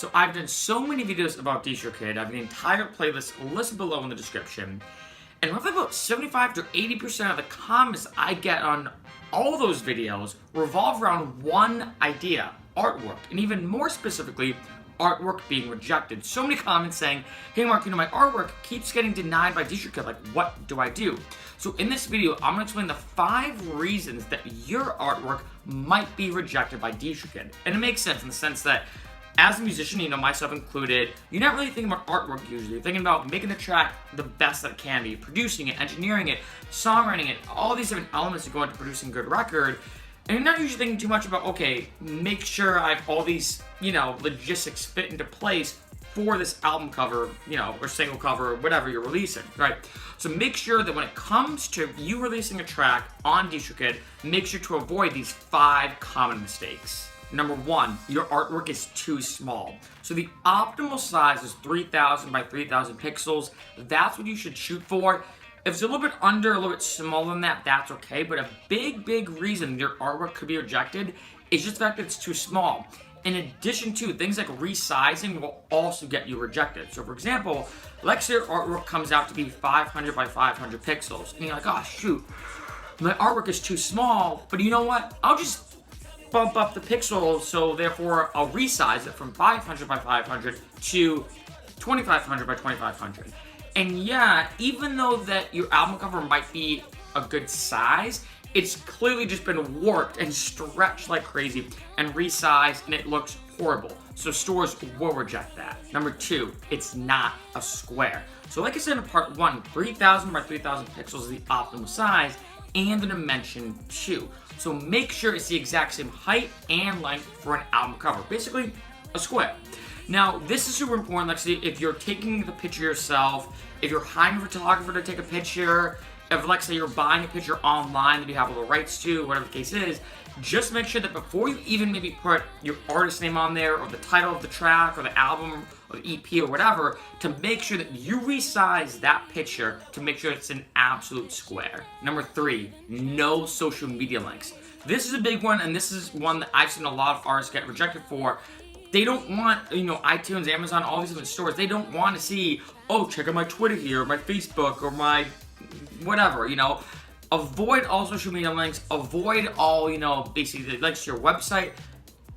So I've done so many videos about DistroKid. I have the entire playlist listed below in the description. And roughly about 75 to 80% of the comments I get on all those videos revolve around one idea, artwork. And even more specifically, artwork being rejected. So many comments saying, hey Mark, my artwork keeps getting denied by DistroKid, like what do I do? So in this video, I'm gonna explain the 5 reasons that your artwork might be rejected by DistroKid. And it makes sense in the sense that as a musician, myself included, you're not really thinking about artwork usually. You're thinking about making the track the best that it can be, producing it, engineering it, songwriting it, all these different elements that go into producing a good record. And you're not usually thinking too much about, okay, make sure I have all these, logistics fit into place for this album cover, or single cover, or whatever you're releasing, right? So make sure that when it comes to you releasing a track on DistroKid, make sure to avoid these 5 common mistakes. Number 1, your artwork is too small. So the optimal size is 3000 by 3000 pixels. That's what you should shoot for. If it's a little bit under, a little bit smaller than that, that's okay. But a big reason your artwork could be rejected is just the fact that it's too small. In addition to, things like resizing will also get you rejected. So for example, let's say your artwork comes out to be 500 by 500 pixels. And you're like, oh shoot, my artwork is too small. But you know what? I'll just bump up the pixels, so therefore I'll resize it from 500 by 500 to 2500 by 2500. And yeah, even though that your album cover might be a good size, it's clearly just been warped and stretched like crazy and resized, and it looks horrible. So stores will reject that. Number 2, it's not a square. So like I said in part 1, 3000 by 3000 pixels is the optimal size and the dimension too. So make sure it's the exact same height and length for an album cover. Basically, a square. Now, this is super important. Let's see, if you're taking the picture yourself, if you're hiring a photographer to take a picture, if let's say you're buying a picture online that you have all the rights to, whatever the case is, just make sure that before you even maybe put your artist name on there, or the title of the track, or the album, or the EP, or whatever, to make sure that you resize that picture to make sure it's an absolute square. Number 3, no social media links. This is a big one, and this is one that I've seen a lot of artists get rejected for. They don't want, iTunes, Amazon, all these different stores, they don't want to see, oh, check out my Twitter here, or my Facebook, or my whatever, Avoid all social media links, avoid all, basically links to your website.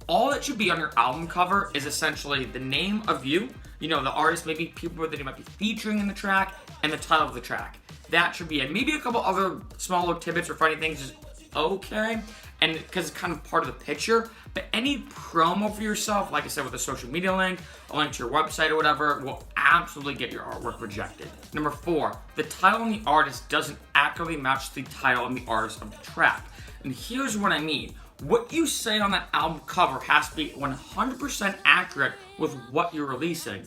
All that should be on your album cover is essentially the name of you, the artist, maybe people that you might be featuring in the track, and the title of the track. That should be it. Maybe a couple other smaller tidbits or funny things is okay, and because it's kind of part of the picture. But any promo for yourself, like I said, with a social media link, a link to your website or whatever, will absolutely get your artwork rejected. Number 4, the title and the artist doesn't accurately match the title and the artist of the track. And here's what I mean. What you say on that album cover has to be 100% accurate with what you're releasing.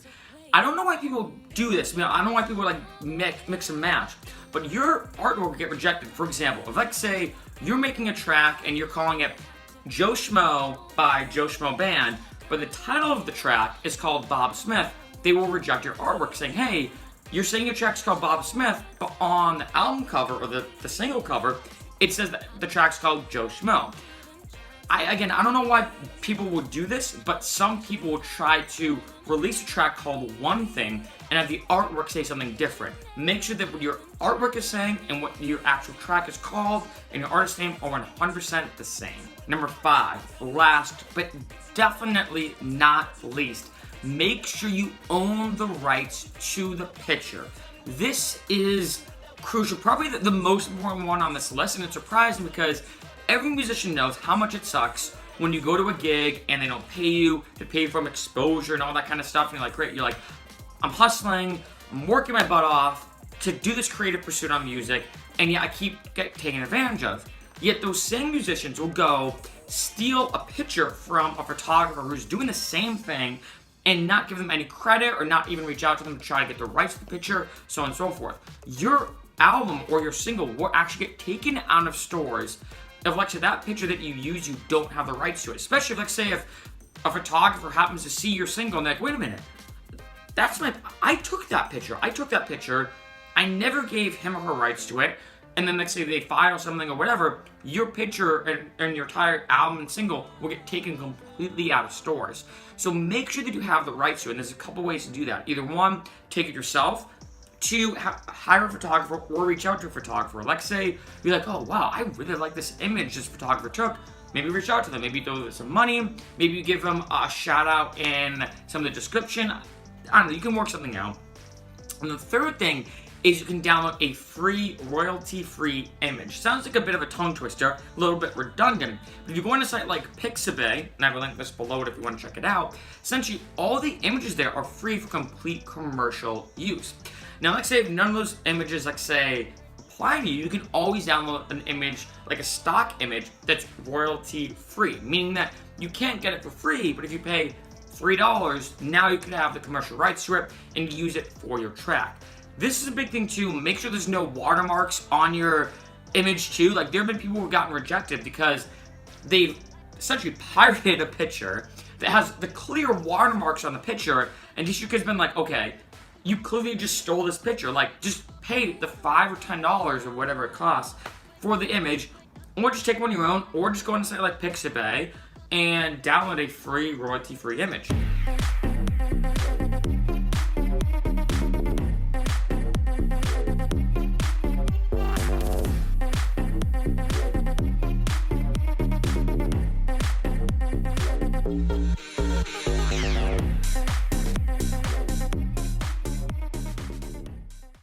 I don't know why people do this. I don't know why people mix and match. But your artwork will get rejected. For example, if let's say you're making a track and you're calling it Joe Schmo by Joe Schmo Band, but the title of the track is called Bob Smith, they will reject your artwork saying, hey, you're saying your track's called Bob Smith, but on the album cover or the single cover, it says that the track's called Joe Schmo. I don't know why people would do this, but some people will try to release a track called one thing and have the artwork say something different. Make sure that what your artwork is saying and what your actual track is called and your artist name are 100% the same. Number 5, last but definitely not least, make sure you own the rights to the picture. This is crucial, probably the most important one on this list, and it's surprising because every musician knows how much it sucks when you go to a gig and they don't pay you, they pay you from exposure and all that kind of stuff, and you're like, great, you're like, I'm hustling, I'm working my butt off to do this creative pursuit on music, and yet I keep getting taken advantage of. Yet those same musicians will go steal a picture from a photographer who's doing the same thing and not give them any credit or not even reach out to them to try to get the rights to the picture, so on and so forth. Your album or your single will actually get taken out of stores if, let's say, that picture that you use, you don't have the rights to it. Especially, let's say, if a photographer happens to see your single and they're like, wait a minute, I took that picture. I never gave him or her rights to it. and then let's say they file something or whatever, your picture and your entire album and single will get taken completely out of stores. So make sure that you have the rights to it, and there's a couple ways to do that. Either one, take it yourself, two, hire a photographer or reach out to a photographer. Like say, be like, oh wow, I really like this image this photographer took. Maybe reach out to them, maybe throw them some money, maybe you give them a shout out in some of the description. I don't know, you can work something out. And the third thing is you can download a free, royalty-free image. Sounds like a bit of a tongue twister, a little bit redundant, but if you go on a site like Pixabay, and I will link this below it if you want to check it out, essentially all the images there are free for complete commercial use. Now, let's say if none of those images, like say, apply to you, you can always download an image, like a stock image, that's royalty-free, meaning that you can't get it for free, but if you pay $3, now you can have the commercial rights to it and use it for your track. This is a big thing too. Make sure there's no watermarks on your image too. Like there have been people who have gotten rejected because they've essentially pirated a picture that has the clear watermarks on the picture, and DistroKid's been like, okay, you clearly just stole this picture. Like just pay the $5 or $10 or whatever it costs for the image, or just take one of your own, or just go on a site like Pixabay and download a free royalty-free image.